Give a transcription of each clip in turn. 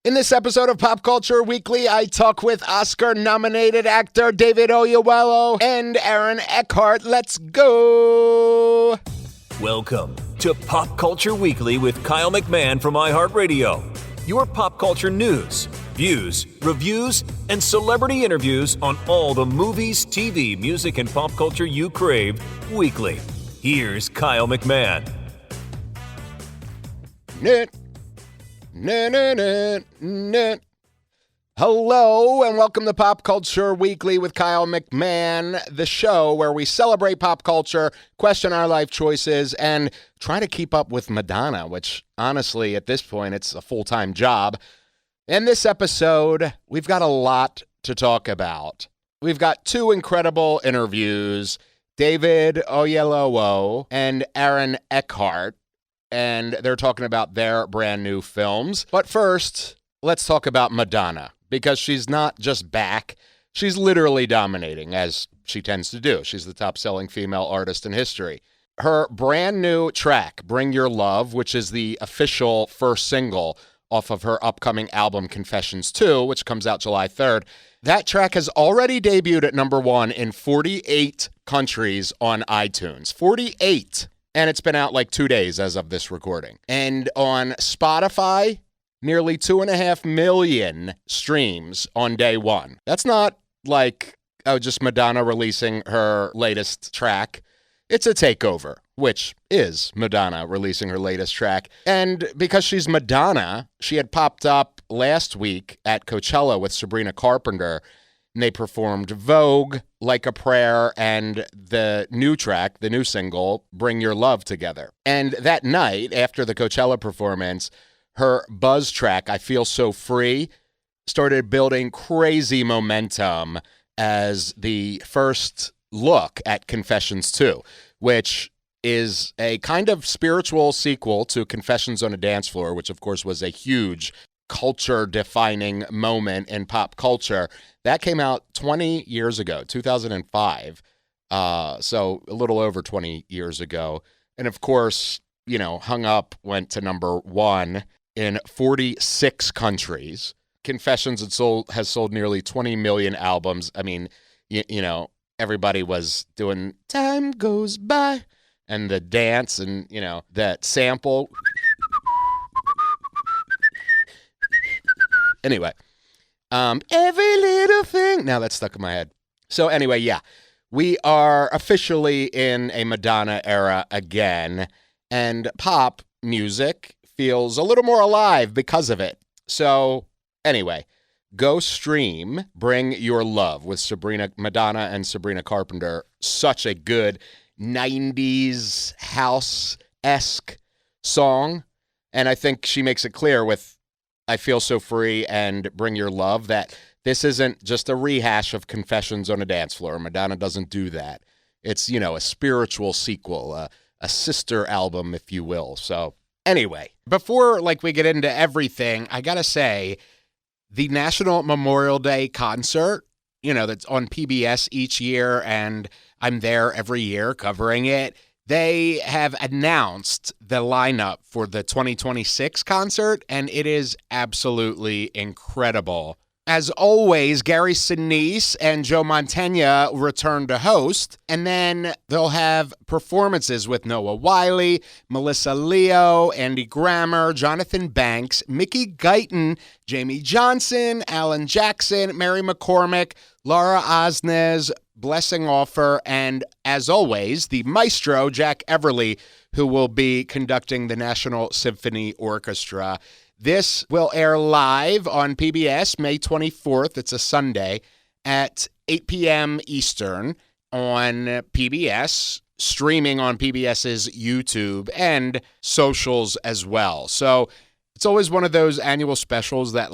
In this episode of Pop Culture Weekly, I talk with Oscar-nominated actor David Oyelowo and Aaron Eckhart. Let's go! Welcome to Pop Culture Weekly with Kyle McMahon from iHeartRadio. Your pop culture news, views, reviews, and celebrity interviews on all the movies, TV, music, and pop culture you crave weekly. Here's Kyle McMahon. Hello, and welcome to Pop Culture Weekly with Kyle McMahon, the show where we celebrate pop culture, question our life choices, and try to keep up with Madonna, which, honestly, at this point, it's a full-time job. In this episode, we've got a lot to talk about. We've got two incredible interviews, David Oyelowo and Aaron Eckhart, and they're talking about their brand new films. But first, let's talk about Madonna, because she's not just back, she's literally dominating, as she tends to do. She's the top-selling female artist in history. Her brand new track, Bring Your Love, which is the official first single off of her upcoming album Confessions 2, which comes out July 3rd, that track has already debuted at number one in 48 countries on iTunes. 48! And it's been out like 2 days as of this recording. And on Spotify, nearly 2.5 million streams on day one. That's not like, just Madonna releasing her latest track. It's a takeover, which is Madonna releasing her latest track. And because she's Madonna, she had popped up last week at Coachella with Sabrina Carpenter, and they performed Vogue, Like a Prayer, and the new track, the new single, Bring Your Love together. And that night, after the Coachella performance, her buzz track, I Feel So Free, started building crazy momentum as the first look at Confessions 2, which is a kind of spiritual sequel to Confessions on a Dance Floor, which of course was a huge culture-defining moment in pop culture. That came out 20 years ago, 2005, so a little over 20 years ago. And of course, Hung Up went to number one in 46 countries. Confessions has sold nearly 20 million albums. I mean, everybody was doing Time Goes By and the dance and, that sample. Anyway, every little thing. Now that's stuck in my head. So anyway, yeah, we are officially in a Madonna era again, and pop music feels a little more alive because of it. So anyway, go stream Bring Your Love with Madonna and Sabrina Carpenter. Such a good 90s house-esque song. And I think she makes it clear with I Feel So Free and Bring Your Love that this isn't just a rehash of Confessions on a Dance Floor. Madonna doesn't do that. It's, a spiritual sequel, a sister album, if you will. So anyway, before we get into everything, I gotta say, the National Memorial Day concert, that's on PBS each year, and I'm there every year covering it. They have announced the lineup for the 2026 concert, and it is absolutely incredible. As always, Gary Sinise and Joe Mantegna return to host, and then they'll have performances with Noah Wiley, Melissa Leo, Andy Grammer, Jonathan Banks, Mickey Guyton, Jamie Johnson, Alan Jackson, Mary McCormick, Laura Osnes, Blessing Offer, and as always, the maestro, Jack Everly, who will be conducting the National Symphony Orchestra. This will air live on PBS May 24th. It's a Sunday at 8 p.m. Eastern on PBS, streaming on PBS's YouTube and socials as well. So it's always one of those annual specials that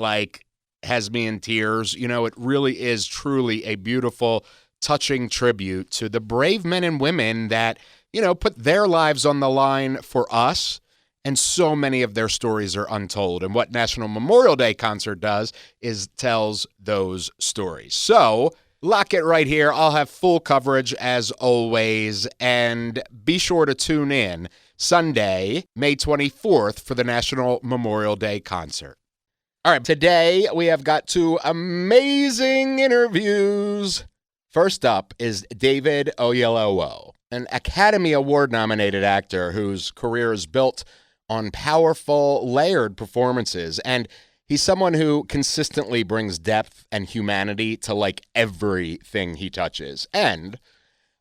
has me in tears. It really is truly a beautiful, touching tribute to the brave men and women that, put their lives on the line for us. And so many of their stories are untold. And what National Memorial Day concert does is tells those stories. So lock it right here. I'll have full coverage as always. And be sure to tune in Sunday, May 24th for the National Memorial Day concert. All right, today we have got two amazing interviews. First up is David Oyelowo, an Academy Award-nominated actor whose career is built on powerful, layered performances, and he's someone who consistently brings depth and humanity to like everything he touches. And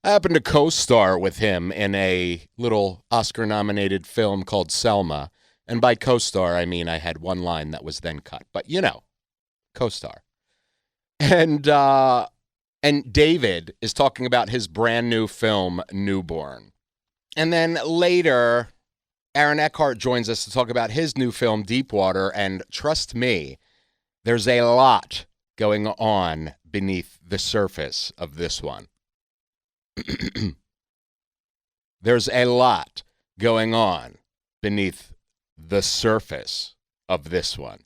I happen to co-star with him in a little Oscar-nominated film called Selma. And by co-star, I mean I had one line that was then cut. But, you know, co-star. And David is talking about his brand new film, Newborn. And then later, Aaron Eckhart joins us to talk about his new film, Deepwater. And trust me, there's a lot going on beneath the surface of this one. There's a lot going on beneath the surface of this one.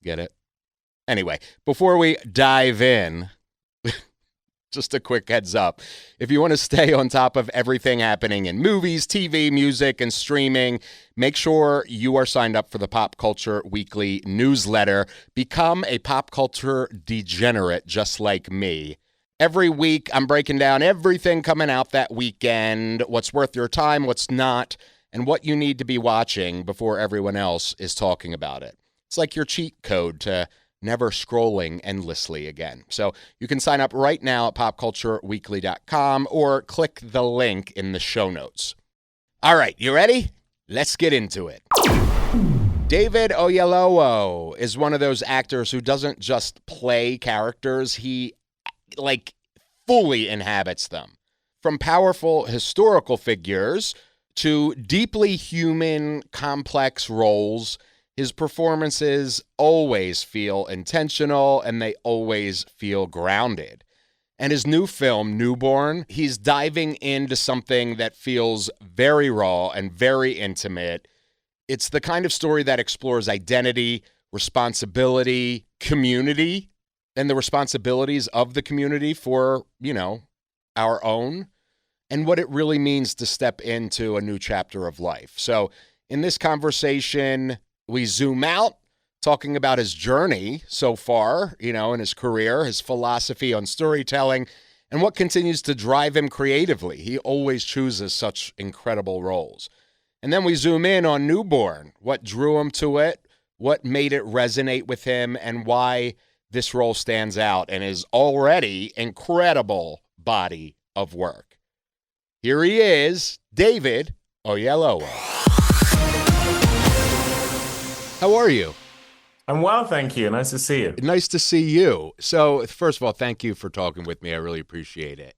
Get it? Anyway, before we dive in, just a quick heads up. If you want to stay on top of everything happening in movies, TV, music, and streaming, make sure you are signed up for the Pop Culture Weekly newsletter. Become a pop culture degenerate just like me. Every week, I'm breaking down everything coming out that weekend, what's worth your time, what's not, and what you need to be watching before everyone else is talking about it. It's like your cheat code to never scrolling endlessly again. So you can sign up right now at popcultureweekly.com or click the link in the show notes. All right, you ready? Let's get into it. David Oyelowo is one of those actors who doesn't just play characters, he fully inhabits them. From powerful historical figures to deeply human, complex roles, his performances always feel intentional and they always feel grounded. And his new film, Newborn, he's diving into something that feels very raw and very intimate. It's the kind of story that explores identity, responsibility, community, and the responsibilities of the community for, our own, and what it really means to step into a new chapter of life. So in this conversation, we zoom out, talking about his journey so far, in his career, his philosophy on storytelling, and what continues to drive him creatively. He always chooses such incredible roles. And then we zoom in on Newborn, what drew him to it, what made it resonate with him, and why this role stands out and is already incredible body of work. Here he is, David Oyelowo. How are you? I'm well, thank you. Nice to see you. Nice to see you. So, first of all, thank you for talking with me. I really appreciate it.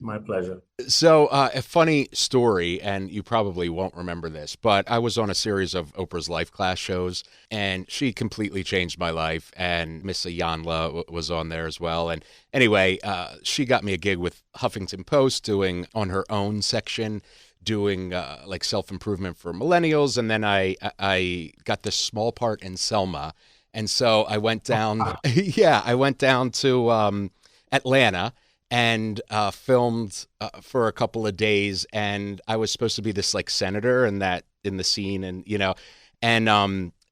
My pleasure. So, a funny story, and you probably won't remember this, but I was on a series of Oprah's Life Class shows, and she completely changed my life, and Miss Ayanla was on there as well. And anyway, she got me a gig with Huffington Post doing on her own section, doing self-improvement for millennials, and then I got this small part in Selma. And so I went down, I went down to Atlanta, and filmed for a couple of days, and I was supposed to be this senator in the scene, and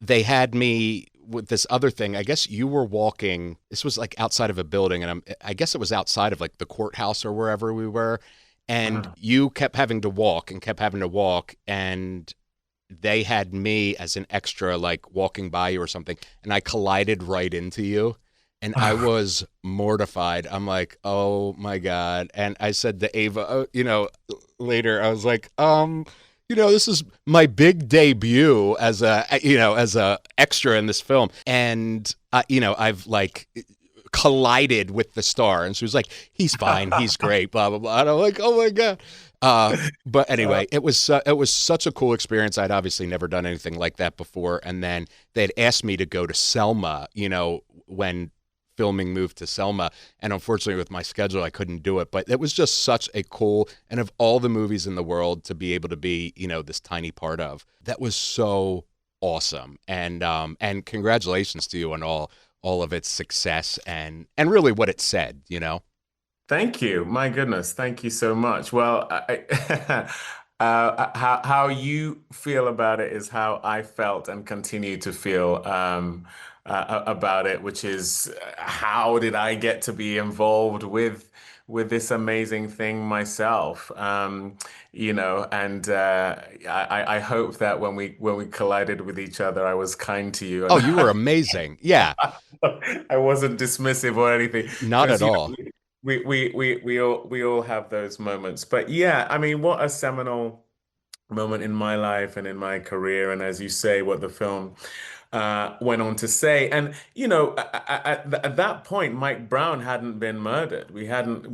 they had me with this other thing. I guess you were walking. This was outside of a building, and I guess it was outside of the courthouse or wherever we were, and you kept having to walk, and they had me as an extra, walking by you or something, and I collided right into you. And I was mortified. I'm like, oh my God. And I said to Ava, later, I was like, this is my big debut as a extra in this film. And, I've collided with the star. And she was like, he's fine. He's great, blah, blah, blah. And I'm like, oh my God. But anyway, it was such a cool experience. I'd obviously never done anything like that before. And then they'd asked me to go to Selma, when filming moved to Selma, and unfortunately with my schedule I couldn't do it, but it was just such a cool, and of all the movies in the world to be able to be this tiny part of, that was so awesome. And congratulations to you on all of its success and really what it said. Thank you. My goodness, thank you so much. Well, How you feel about it is how I felt and continue to feel about it, which is how did I get to be involved with this amazing thing myself? And I hope that when we collided with each other, I was kind to you Oh, and you were amazing. Yeah, I wasn't dismissive or anything not because at all. we all have those moments. But yeah, I mean, what a seminal moment in my life and in my career, and as you say, what the film went on to say. And at that point, Mike Brown hadn't been murdered. We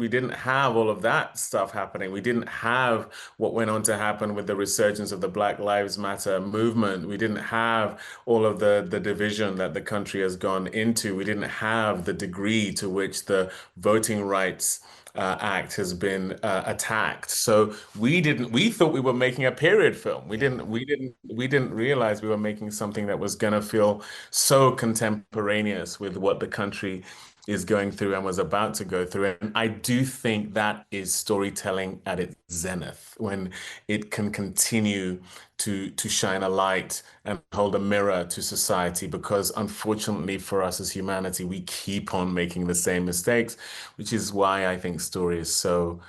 didn't have all of that stuff happening. We didn't have what went on to happen with the resurgence of the Black Lives Matter movement. We didn't have all of the division that the country has gone into. We didn't have the degree to which the Voting Rights Act has been attacked. So we thought we were making a period film. We didn't realize we were making something that was going to feel so contemporaneous with what the country is going through and was about to go through. And I do think that is storytelling at its zenith, when it can continue to shine a light and hold a mirror to society, because unfortunately for us as humanity, we keep on making the same mistakes, which is why I think story is so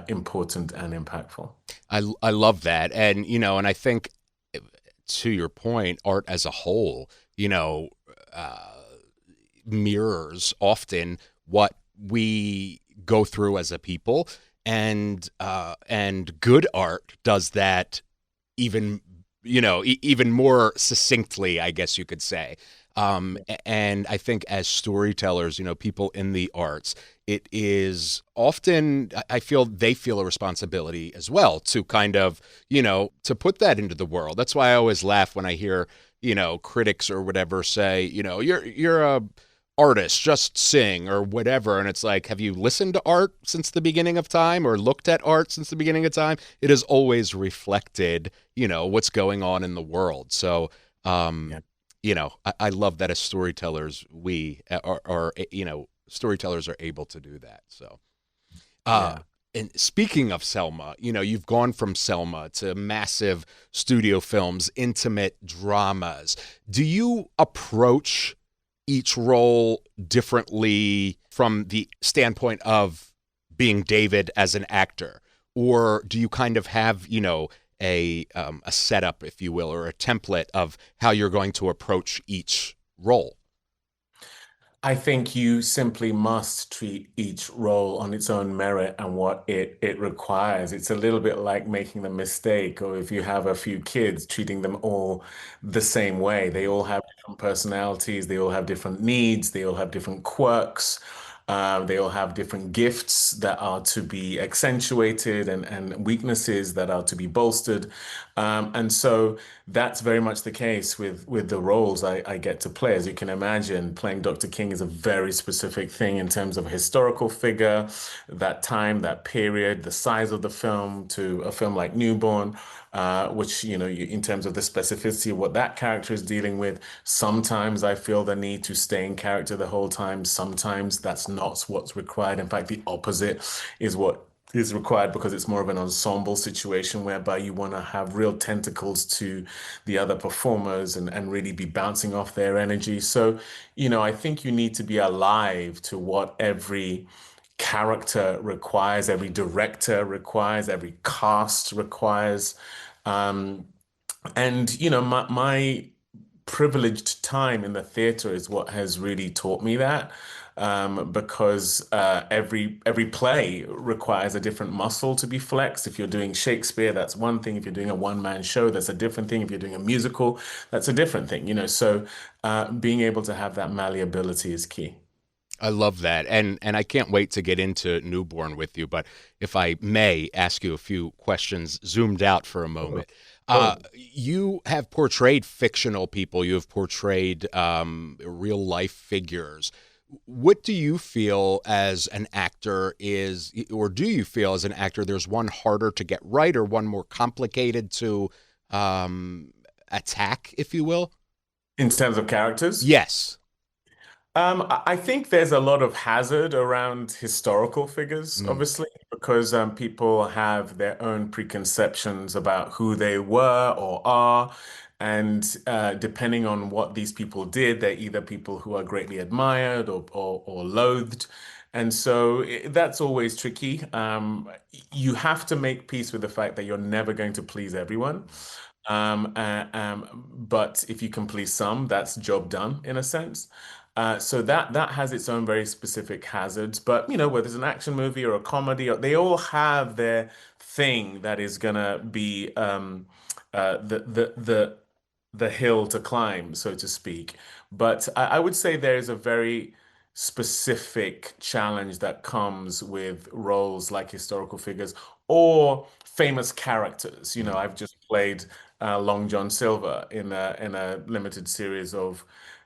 important and impactful. I love that. And, and I think to your point, art as a whole, uh, mirrors often what we go through as a people, and good art does that even even more succinctly, I guess you could say. And I think as storytellers, people in the arts, it is often, I feel they feel a responsibility as well to kind of, to put that into the world. That's why I always laugh when I hear, critics or whatever say, you're a artist, just sing or whatever. And it's like, have you listened to art since the beginning of time or looked at art since the beginning of time? It has always reflected, what's going on in the world. So, Yeah. I love that as storytellers, we are, storytellers are able to do that. So, uh, Yeah. and speaking of Selma, you've gone from Selma to massive studio films, intimate dramas. Do you approach each role differently from the standpoint of being David as an actor? Or do you kind of have, a setup, if you will, or a template of how you're going to approach each role? I think you simply must treat each role on its own merit and what it requires. It's a little bit like making a mistake, or if you have a few kids, treating them all the same way. They all have different personalities, they all have different needs, they all have different quirks. They all have different gifts that are to be accentuated, and weaknesses that are to be bolstered. And so that's very much the case with the roles I get to play. As you can imagine, playing Dr. King is a very specific thing in terms of a historical figure, that time, that period, the size of the film, to a film like Newborn, which, in terms of the specificity of what that character is dealing with, sometimes I feel the need to stay in character the whole time. Sometimes that's not what's required. In fact, the opposite is what is required, because it's more of an ensemble situation whereby you want to have real tentacles to the other performers, and really be bouncing off their energy. So, I think you need to be alive to what every character requires, every director requires, every cast requires. Um, and my privileged time in the theater is what has really taught me that. Because every play requires a different muscle to be flexed. If you're doing Shakespeare, that's one thing. If you're doing a one-man show, that's a different thing. If you're doing a musical, that's a different thing. So being able to have that malleability is key. I love that. And I can't wait to get into Newborn with you. But if I may ask you a few questions zoomed out for a moment. You have portrayed fictional people. You have portrayed real life figures. What do you feel as an actor is, or do you feel as an actor there's one harder to get right or one more complicated to attack, if you will? In terms of characters? Yes. I think there's a lot of hazard around historical figures, Mm. obviously, because people have their own preconceptions about who they were or are. And depending on what these people did, they're either people who are greatly admired or loathed. And so that's always tricky. You have to make peace with the fact that you're never going to please everyone. But if you can please some, that's job done in a sense. So that has its own very specific hazards. But you know, whether it's an action movie or a comedy, they all have their thing that is gonna be the hill to climb, so to speak. But I would say there is a very specific challenge that comes with roles like historical figures or famous characters. You know, Mm. I've just played Long John Silver in a limited series of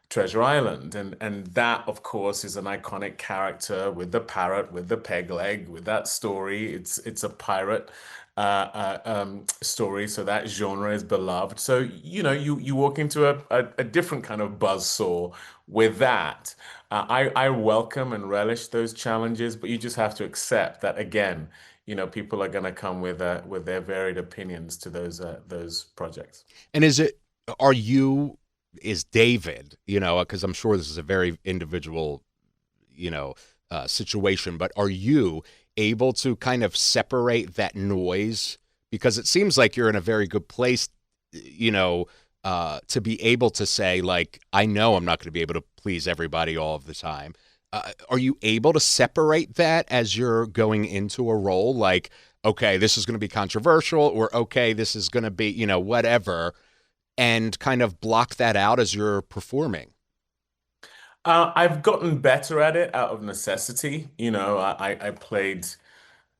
Treasure Island, and that, of course, is an iconic character with the parrot, with the peg leg, with that story. It's a pirate story, so that genre is beloved. So you know, you walk into a different kind of buzzsaw with that. I welcome and relish those challenges, but you just have to accept that again, you know, people are going to come with their varied opinions to those projects. And are you, is David, because I'm sure this is a very individual, situation, but are you able to kind of separate that noise? Because it seems like you're in a very good place, to be able to say, like, I know I'm not going to be able to please everybody all of the time. Are you able to separate that as you're going into a role? Like, okay, this is going to be controversial, or okay, this is going to be, whatever, and kind of block that out as you're performing? I've gotten better at it out of necessity. You know, I played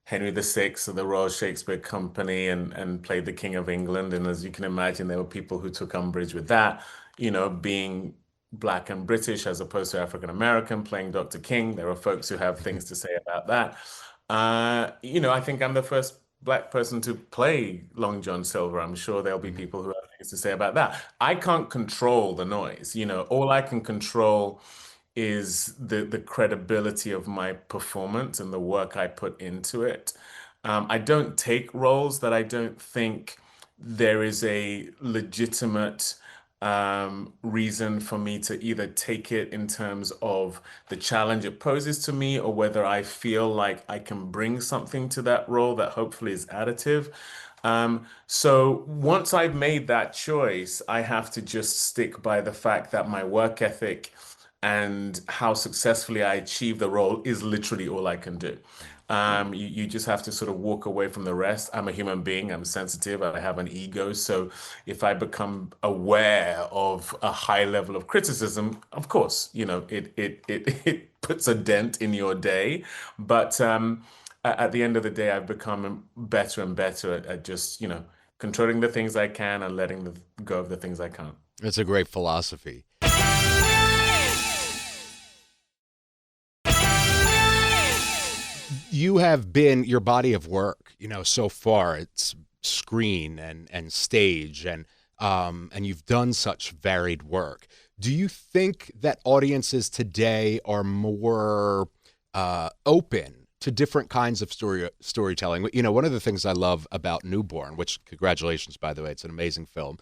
Henry VI of the Royal Shakespeare Company and played the King of England. And as you can imagine, there were people who took umbrage with that, you know, being black and British as opposed to African American, playing Dr. King. There are folks who have things to say about that. You know, I think I'm the first black person to play Long John Silver. I'm sure there'll be people who have things to say about that. I can't control the noise. You know, all I can control is the credibility of my performance and the work I put into it. I don't take roles that I don't think there is a legitimate reason for me to either take it in terms of the challenge it poses to me or whether I feel like I can bring something to that role that hopefully is additive. So once I've made that choice, I have to just stick by the fact that my work ethic and how successfully I achieve the role is literally all I can do. You just have to sort of walk away from the rest. I'm a human being. I'm sensitive. I have an ego. So if I become aware of a high level of criticism, of course, you know, it puts a dent in your day. But at the end of the day, I've become better and better at just, you know, controlling the things I can and letting go of the things I can't. It's a great philosophy. You have been, your body of work, so far it's screen and stage, and you've done such varied work. Do you think that audiences today are more open to different kinds of storytelling? One of the things I love about Newborn, which, congratulations, by the way, it's an amazing film,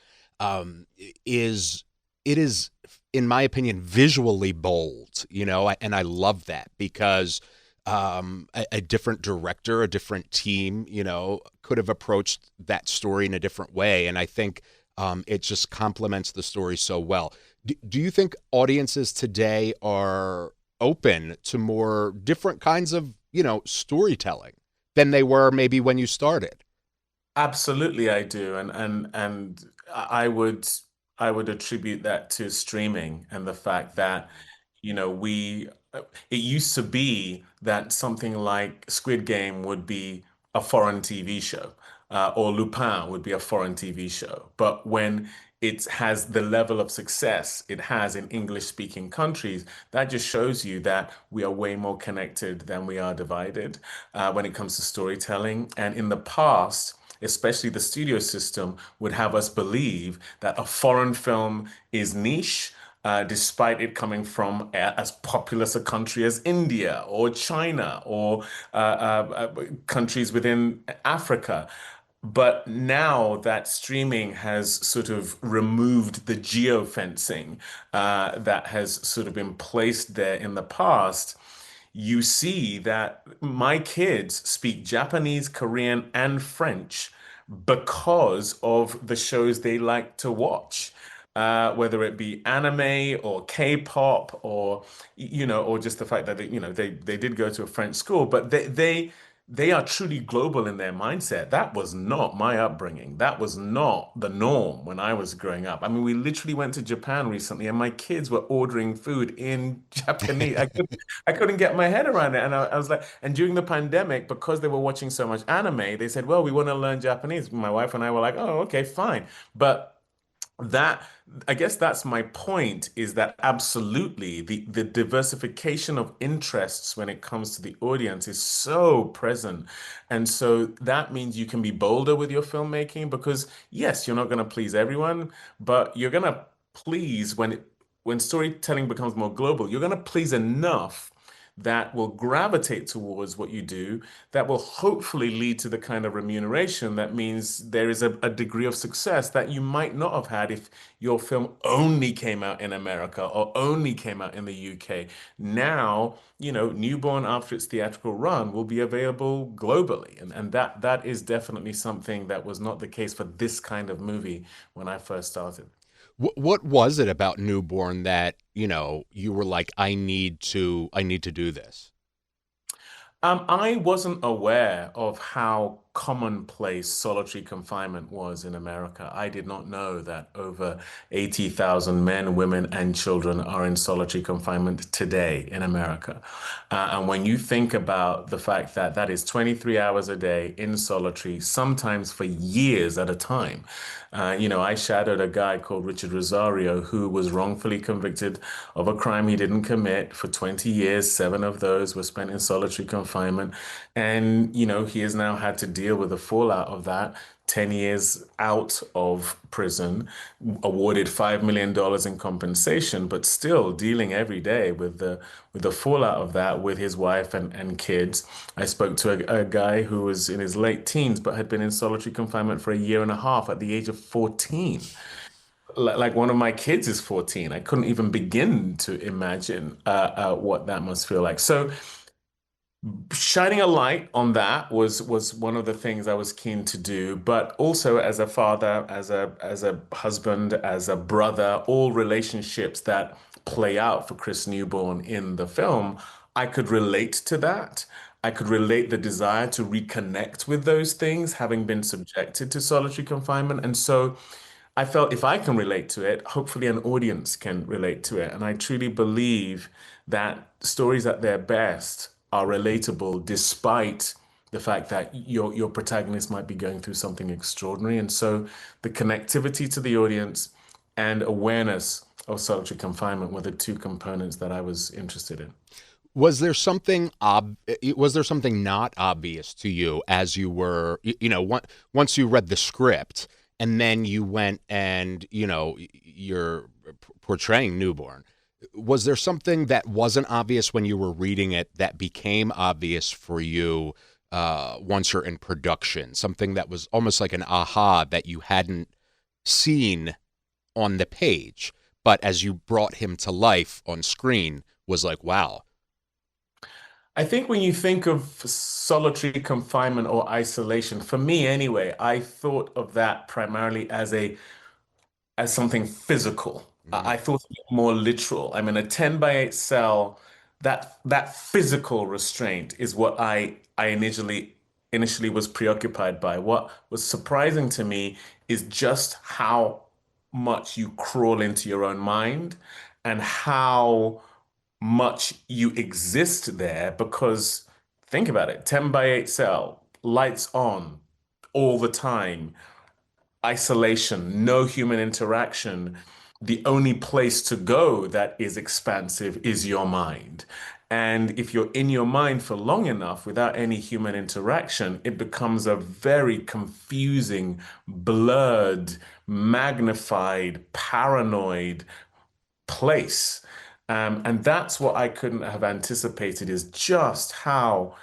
is it is, in my opinion, visually bold, and I love that because a different director, a different team, could have approached that story in a different way. And I think it just complements the story so well. Do you think audiences today are open to more different kinds of, storytelling than they were maybe when you started? Absolutely, I do, and I would attribute that to streaming and the fact that, you know, it used to be that something like Squid Game would be a foreign TV show, or Lupin would be a foreign TV show. But when it has the level of success it has in English-speaking countries, that just shows you that we are way more connected than we are divided when it comes to storytelling. And in the past, especially the studio system would have us believe that a foreign film is niche, despite it coming from as populous a country as India or China or countries within Africa. But now that streaming has sort of removed the geofencing that has sort of been placed there in the past, you see that my kids speak Japanese, Korean, and French because of the shows they like to watch. Whether it be anime or K-pop or or just the fact that they did go to a French school, but they are truly global in their mindset. That was not my upbringing. That was not the norm when I was growing up. I mean, we literally went to Japan recently, and my kids were ordering food in Japanese. I couldn't get my head around it. And I was like, and during the pandemic, because they were watching so much anime, they said, well, we want to learn Japanese. My wife and I were like, oh, okay, fine. But that I guess that's my point is that absolutely the diversification of interests when it comes to the audience is so present. And so that means you can be bolder with your filmmaking because yes, you're not going to please everyone, but you're going to please when storytelling becomes more global, you're going to please enough that will gravitate towards what you do, that will hopefully lead to the kind of remuneration that means there is a degree of success that you might not have had if your film only came out in America or only came out in the UK. Now, Newborn after its theatrical run will be available globally. And that is definitely something that was not the case for this kind of movie when I first started. What was it about Newborn that, you were like, I need to do this? I wasn't aware of how commonplace solitary confinement was in America. I did not know that over 80,000 men, women, and children are in solitary confinement today in America. And when you think about the fact that that is 23 hours a day in solitary, sometimes for years at a time. I shadowed a guy called Richard Rosario who was wrongfully convicted of a crime he didn't commit for 20 years. Seven of those were spent in solitary confinement. And, he has now had to deal with the fallout of that. 10 years out of prison, awarded $5 million in compensation, but still dealing every day with the fallout of that with his wife and kids. I spoke to a guy who was in his late teens, but had been in solitary confinement for a year and a half at the age of 14. Like one of my kids is 14. I couldn't even begin to imagine what that must feel like. So shining a light on that was one of the things I was keen to do, but also as a father, as a husband, as a brother, all relationships that play out for Chris Newborn in the film, I could relate to that. I could relate the desire to reconnect with those things, having been subjected to solitary confinement. And so I felt if I can relate to it, hopefully an audience can relate to it. And I truly believe that stories at their best are relatable despite the fact that your protagonist might be going through something extraordinary. And so the connectivity to the audience and awareness of solitary confinement were the two components that I was interested in. Was there something not obvious to you as you were, once you read the script and then you went and, you're portraying Newborn? Was there something that wasn't obvious when you were reading it that became obvious for you once you're in production? Something that was almost like an aha that you hadn't seen on the page, but as you brought him to life on screen was like, wow. I think when you think of solitary confinement or isolation, for me anyway, I thought of that primarily as something physical. Mhm. I thought of it more literal. I mean, a 10 by 8 cell, that physical restraint is what I initially was preoccupied by. What was surprising to me is just how much you crawl into your own mind and how much you exist there because think about it, 10 by 8 cell, lights on all the time, isolation, no human interaction. The only place to go that is expansive is your mind. And if you're in your mind for long enough without any human interaction, it becomes a very confusing, blurred, magnified, paranoid place. And that's what I couldn't have anticipated, is just how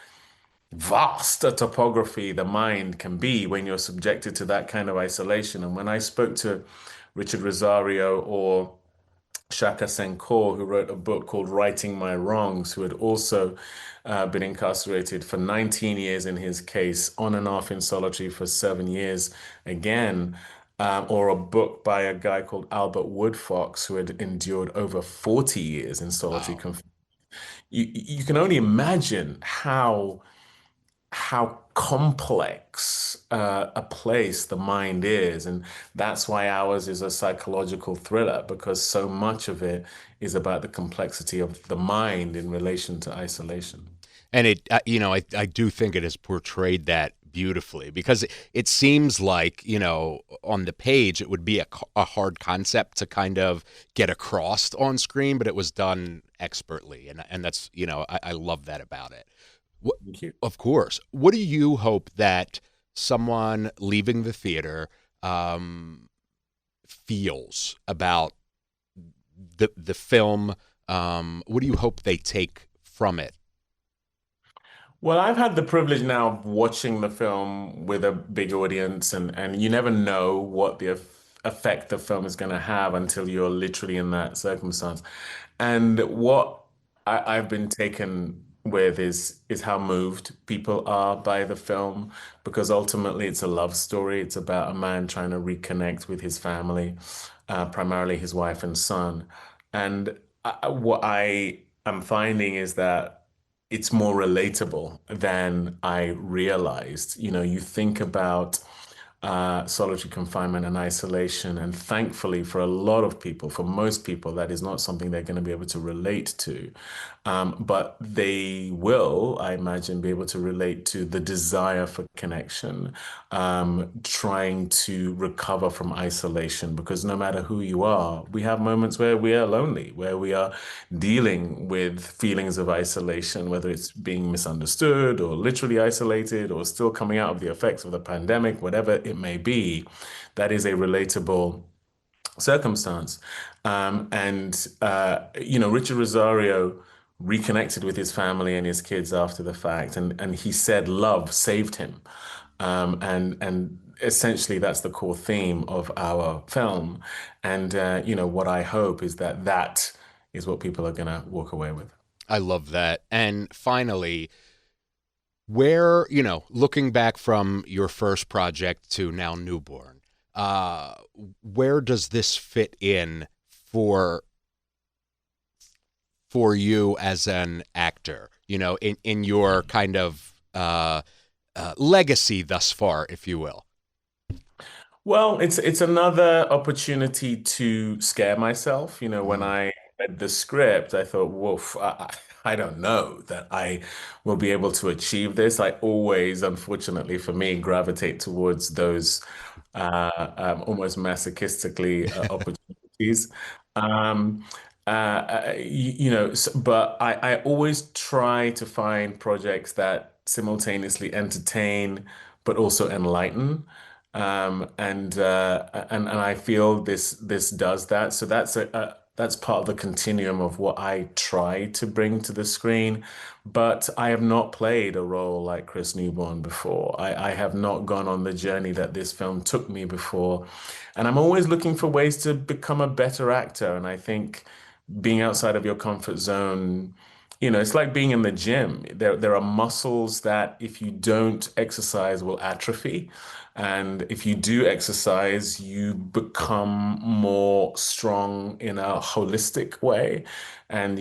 vast a topography the mind can be when you're subjected to that kind of isolation. And when I spoke to Richard Rosario or Shaka Senghor, who wrote a book called Righting My Wrongs, who had also been incarcerated for 19 years in his case, on and off in solitary for 7 years again, or a book by a guy called Albert Woodfox, who had endured over 40 years in solitary Wow. confinement. You can only imagine how complex a place the mind is. And that's why ours is a psychological thriller, because so much of it is about the complexity of the mind in relation to isolation. And I do think it has portrayed that beautifully because it seems like, on the page, it would be a hard concept to kind of get across on screen, but it was done expertly. And that's, I love that about it. What, Thank you. of course. What do you hope that someone leaving the theater feels about the film? What do you hope they take from it? Well, I've had the privilege now of watching the film with a big audience, and you never know what the effect the film is going to have until you're literally in that circumstance. And what I've been taken with is how moved people are by the film, because ultimately it's a love story. It's about a man trying to reconnect with his family, primarily his wife and son. And what I am finding is that it's more relatable than I realized. You think about solitary confinement and isolation, and thankfully, for a lot of people, for most people, that is not something they're going to be able to relate to. But they will, I imagine, be able to relate to the desire for connection, trying to recover from isolation, because no matter who you are, we have moments where we are lonely, where we are dealing with feelings of isolation, whether it's being misunderstood or literally isolated or still coming out of the effects of the pandemic, whatever it may be. That is a relatable circumstance. Richard Rosario reconnected with his family and his kids after the fact, and he said love saved him. And essentially that's the core theme of our film. And what I hope is that that is what people are going to walk away with. I love that. And finally, where, looking back from your first project to now Newborn, where does this fit in for you as an actor, in your kind of legacy thus far, if you will? Well, it's another opportunity to scare myself. When Mm. I read the script, I thought, woof, I don't know that I will be able to achieve this. I always, unfortunately for me, gravitate towards those almost masochistically opportunities. Um, but I always try to find projects that simultaneously entertain but also enlighten. And I feel this does that. So that's part of the continuum of what I try to bring to the screen. But I have not played a role like Chris Newborn before. I have not gone on the journey that this film took me before. And I'm always looking for ways to become a better actor. And I think being outside of your comfort zone, it's like being in the gym. There are muscles that if you don't exercise will atrophy. And if you do exercise, you become more strong in a holistic way. And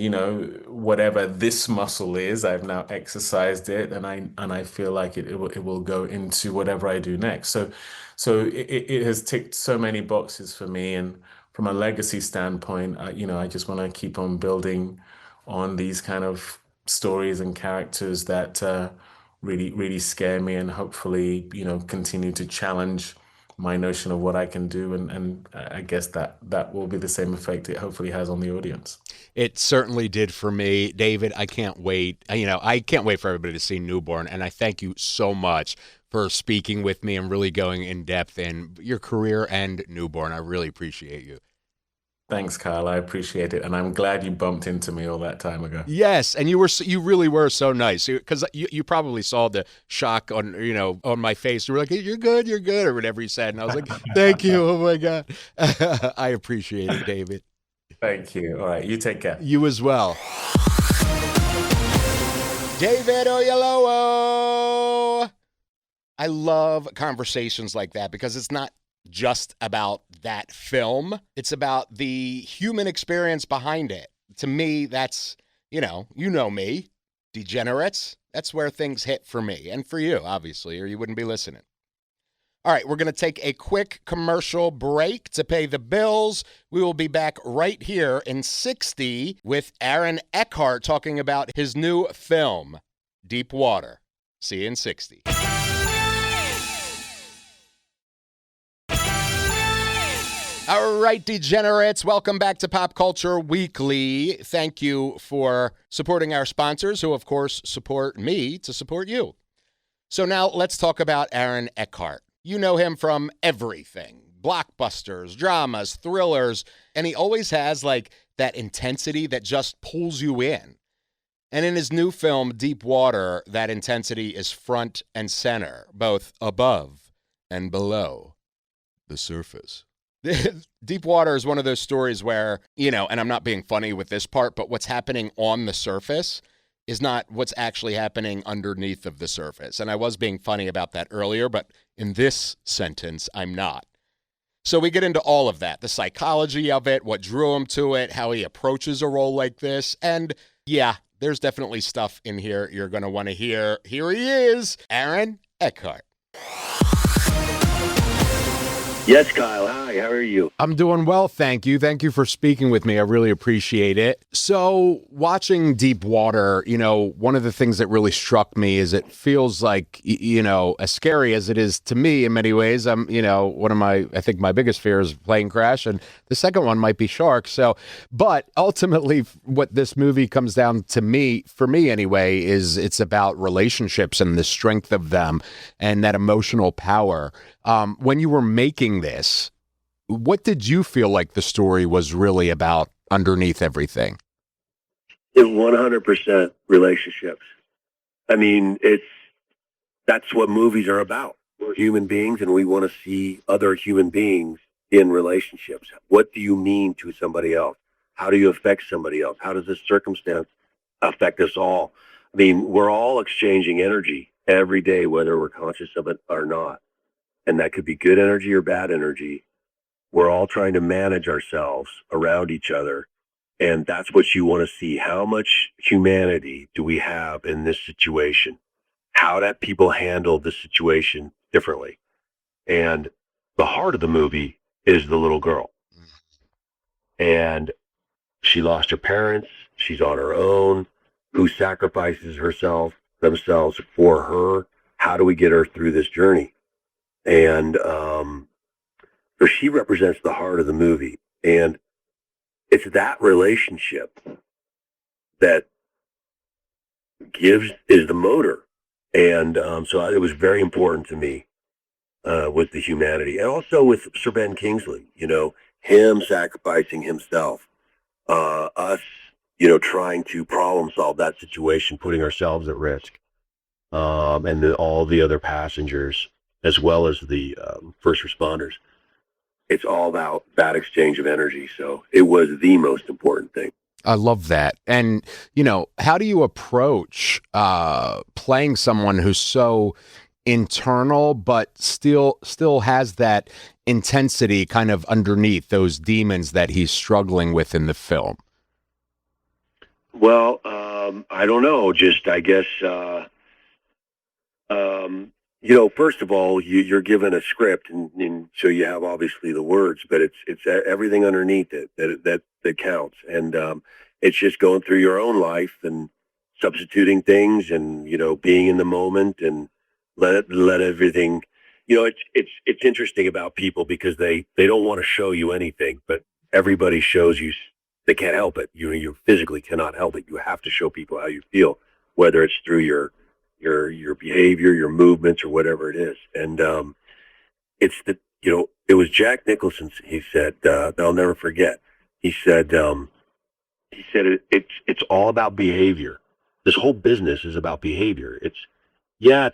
whatever this muscle is, I've now exercised it, and I feel like it will go into whatever I do next. So it has ticked so many boxes for me. And from a legacy standpoint, I just want to keep on building on these kind of stories and characters that really, really scare me, and hopefully, continue to challenge my notion of what I can do. And I guess that will be the same effect it hopefully has on the audience. It certainly did for me. David, I can't wait. I can't wait for everybody to see Newborn. And I thank you so much for speaking with me and really going in depth in your career and Newborn. I really appreciate you. Thanks, Kyle. I appreciate it. And I'm glad you bumped into me all that time ago. Yes, and you really were so nice because you probably saw the shock on on my face. You were like, you're good," or whatever you said, and I was like, "Thank you, oh my god." I appreciate it, David. Thank you. All right. You take care. You as well. David Oyelowo. I love conversations like that because it's not just about that film. It's about the human experience behind it. To me, that's, you know me, degenerates. That's where things hit for me and for you, obviously, or you wouldn't be listening. All right, we're going to take a quick commercial break to pay the bills. We will be back right here in 60 with Aaron Eckhart talking about his new film, Deep Water. See you in 60. All right, degenerates, welcome back to Pop Culture Weekly. Thank you for supporting our sponsors, who, of course, support me to support you. So now let's talk about Aaron Eckhart. You know him from everything, blockbusters, dramas, thrillers, and he always has like that intensity that just pulls you in. And in his new film, Deep Water, that intensity is front and center, both above and below the surface. Deep Water is one of those stories where, and I'm not being funny with this part, but what's happening on the surface is not what's actually happening underneath of the surface. And I was being funny about that earlier, but in this sentence, I'm not. So we get into all of that, the psychology of it, what drew him to it, how he approaches a role like this. And yeah, there's definitely stuff in here you're going to want to hear. Here he is, Aaron Eckhart. Yes, Kyle. Hi, how are you? I'm doing well, thank you. Thank you for speaking with me. I really appreciate it. So, watching Deep Water, one of the things that really struck me is it feels like, as scary as it is to me in many ways, I think my biggest fear is plane crash, and the second one might be sharks. So, but ultimately, what this movie comes down to for me anyway, is it's about relationships and the strength of them and that emotional power. When you were making this, what did you feel like the story was really about underneath everything? It's 100% relationships. I mean, that's what movies are about. We're human beings and we want to see other human beings in relationships. What do you mean to somebody else? How do you affect somebody else? How does this circumstance affect us all? I mean, we're all exchanging energy every day, whether we're conscious of it or not. And that could be good energy or bad energy. We're all trying to manage ourselves around each other. And that's what you want to see. How much humanity do we have in this situation? How do people handle this situation differently? And the heart of the movie is the little girl. And she lost her parents. She's on her own. Who sacrifices themselves for her? How do we get her through this journey? And so she represents the heart of the movie. And it's that relationship that is the motor. And so it was very important to me with the humanity. And also with Sir Ben Kingsley, him sacrificing himself, us, trying to problem solve that situation, putting ourselves at risk, and all the other passengers, as well as the first responders. It's all about that exchange of energy. So it was the most important thing. I love that. And, how do you approach playing someone who's so internal, but still has that intensity kind of underneath those demons that he's struggling with in the film? Well, I don't know. Just, I guess, first of all, you're given a script, and so you have obviously the words, but it's everything underneath it that counts, and it's just going through your own life and substituting things, and being in the moment, and let everything. It's interesting about people because they don't want to show you anything, but everybody shows you. They can't help it. You physically cannot help it. You have to show people how you feel, whether it's through your behavior, your movements, or whatever it is. And it was Jack Nicholson. He said, I'll never forget. He said, it's all about behavior. This whole business is about behavior. It's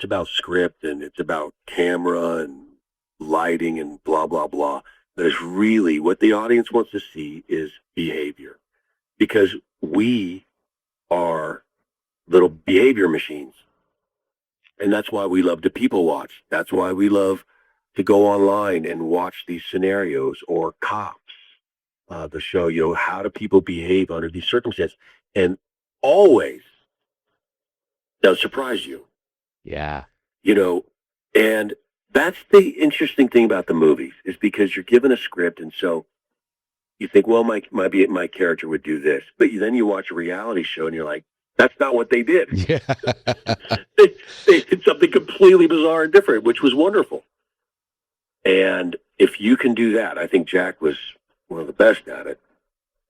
about script and it's about camera and lighting and blah, blah, blah. But it's really what the audience wants to see is behavior, because we are little behavior machines. And that's why we love to people watch. That's why we love to go online and watch these scenarios, or Cops, the show, how do people behave under these circumstances? And always, they'll surprise you, Yeah. And that's the interesting thing about the movies, is because you're given a script, and so you think, well, my character would do this, but then you watch a reality show and you're like, that's not what they did. Yeah. They did something completely bizarre and different, which was wonderful. And if you can do that, I think Jack was one of the best at it,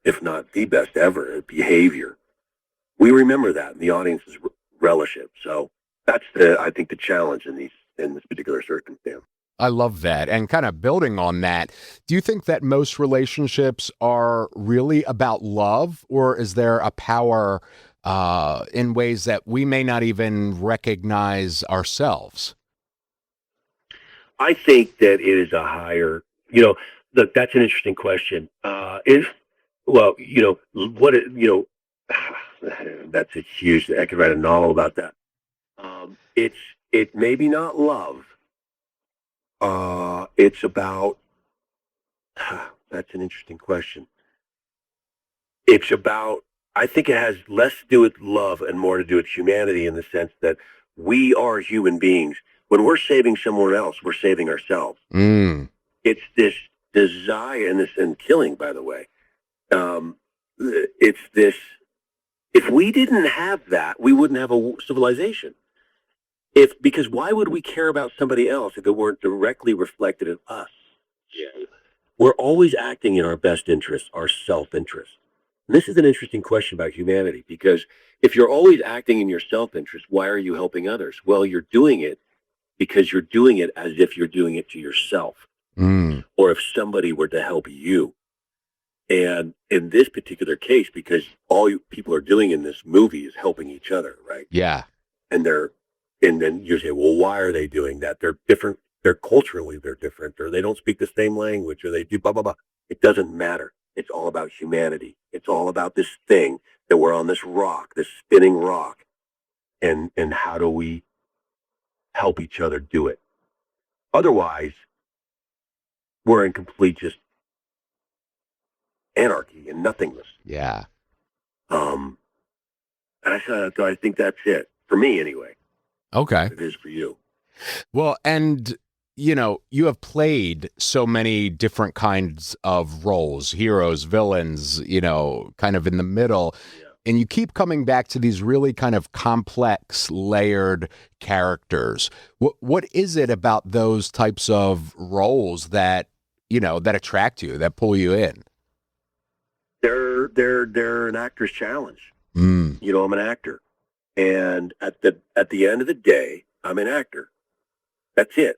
if not the best ever at behavior. We remember that, and the audiences relish it. So that's I think the challenge in this particular circumstance. I love that. And kind of building on that, do you think that most relationships are really about love, or is there a power in ways that we may not even recognize ourselves? I think that it is a higher, look, that's an interesting question. That's a huge, I could write a novel about that. It maybe not love. It's about, that's an interesting question. It's about, I think it has less to do with love and more to do with humanity, in the sense that we are human beings. When we're saving someone else, we're saving ourselves. Mm. It's this desire, and killing, by the way. It's this, if we didn't have that, we wouldn't have a civilization. Because why would we care about somebody else if it weren't directly reflected in us? Yeah. We're always acting in our best interest, our self-interest. And this is an interesting question about humanity, because if you're always acting in your self-interest, why are you helping others? Well, you're doing it because you're doing it as if you're doing it to yourself, or if somebody were to help you. And in this particular case, because people are doing in this movie is helping each other, right? Yeah. And then you say, well, why are they doing that? They're different. They're culturally, they're different, or they don't speak the same language, or they do blah, blah, blah. It doesn't matter. It's all about humanity. It's all about this thing that we're on, this rock, this spinning rock. And how do we help each other do it? Otherwise, we're in complete just anarchy and nothingness. Yeah. And I think that's it for me, anyway. Okay. It is for you. Well, and you have played so many different kinds of roles, heroes, villains, kind of in the middle. Yeah. And you keep coming back to these really kind of complex, layered characters. What is it about those types of roles that, that attract you, that pull you in? They're an actor's challenge. I'm an actor. And at the end of the day, I'm an actor. That's it.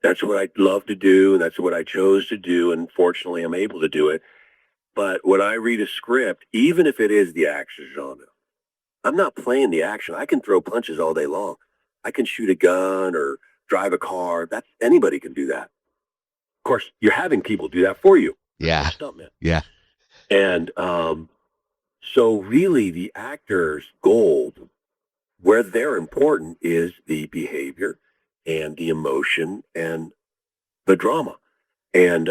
That's what I love to do, and that's what I chose to do, and fortunately I'm able to do it. But when I read a script, even if it is the action genre, I'm not playing the action. I can throw punches all day long. I can shoot a gun or drive a car. Anybody can do that. Of course, you're having people do that for you. Yeah. Stuntman. Yeah. And so really the actor's goal, where they're important, is the behavior and the emotion and the drama. And,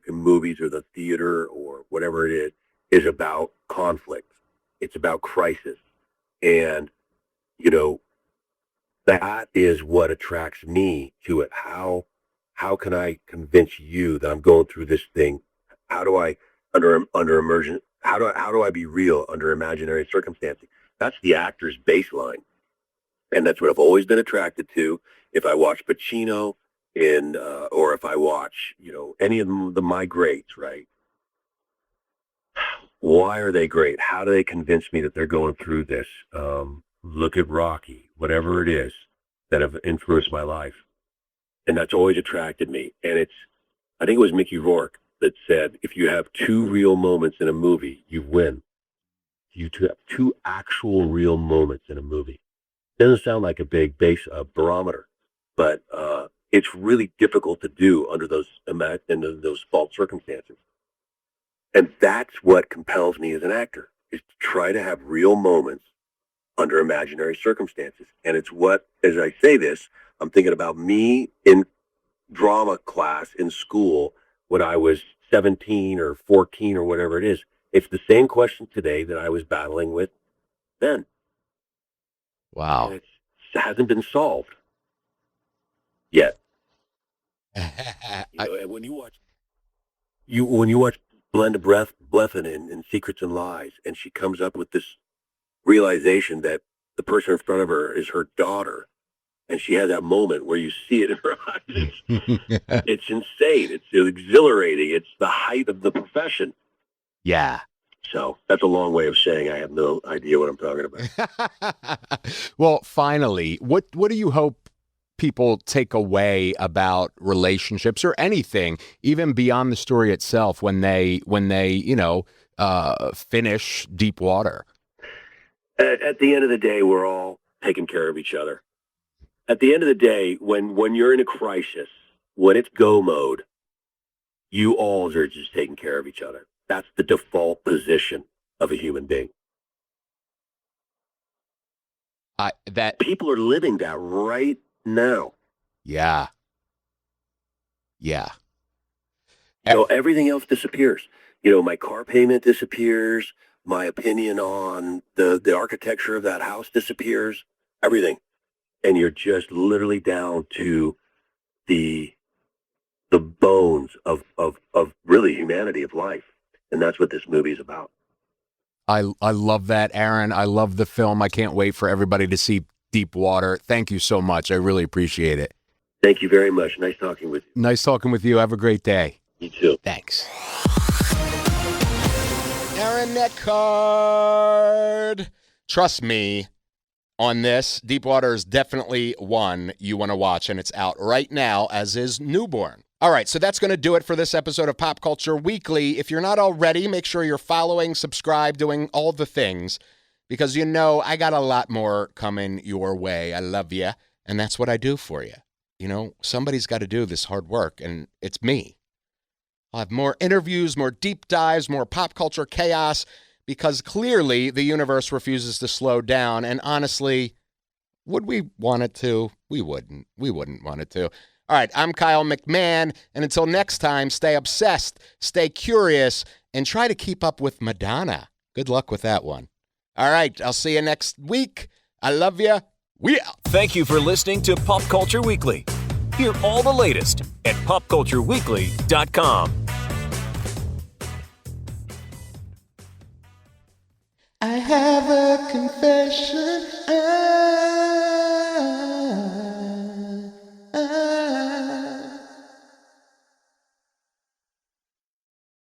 movies or the theater or whatever it is about conflict. It's about crisis. And, that is what attracts me to it. How can I convince you that I'm going through this thing? How do I under immersion? How do I be real under imaginary circumstances? That's the actor's baseline, and that's what I've always been attracted to. If I watch Pacino or if I watch any of my greats, right? Why are they great? How do they convince me that they're going through this? Look at Rocky, whatever it is that have influenced my life. And that's always attracted me. And I think it was Mickey Rourke that said, if you have 2 real moments in a movie, you win. You have 2 actual real moments in a movie. Doesn't sound like a big base barometer, but it's really difficult to do under those false circumstances. And that's what compels me as an actor, is to try to have real moments under imaginary circumstances. And it's what, as I say this, I'm thinking about me in drama class in school when I was 17 or 14 or whatever it is. It's the same question today that I was battling with then. Wow. And it hasn't been solved yet. And when you watch Glenda Blethyn in Secrets and Lies, and she comes up with this realization that the person in front of her is her daughter, and she has that moment where you see it in her eyes. It's insane. It's exhilarating. It's the height of the profession. Yeah. So that's a long way of saying I have no idea what I'm talking about. Well, finally, what do you hope people take away about relationships or anything, even beyond the story itself, when they finish Deep Water? At the end of the day, we're all taking care of each other. At the end of the day, when you're in a crisis, when it's go mode, you all are just taking care of each other. That's the default position of a human being. People are living that right now. Yeah. Yeah. Everything else disappears. My car payment disappears. My opinion on the architecture of that house disappears. Everything. And you're just literally down to the bones of really humanity, of life. And that's what this movie is about. I love that, Aaron. I love the film. I can't wait for everybody to see Deep Water. Thank you so much. I really appreciate it. Thank you very much. Nice talking with you. Nice talking with you. Have a great day. You too. Thanks. Aaron Eckhart. Trust me on this. Deep Water is definitely one you want to watch, and it's out right now, as is Newborn. All right, so that's going to do it for this episode of Pop Culture Weekly. If you're not already, make sure you're following, subscribe, doing all the things, because I got a lot more coming your way. I love you, and that's what I do for you. Somebody's got to do this hard work, and it's me. I'll have more interviews, more deep dives, more pop culture chaos, because clearly the universe refuses to slow down, and honestly, would we want it to? We wouldn't. We wouldn't want it to. All right, I'm Kyle McMahon, and until next time, stay obsessed, stay curious, and try to keep up with Madonna. Good luck with that one. All right, I'll see you next week. I love you. We out. Thank you for listening to Pop Culture Weekly. Hear all the latest at popcultureweekly.com. I have a confession.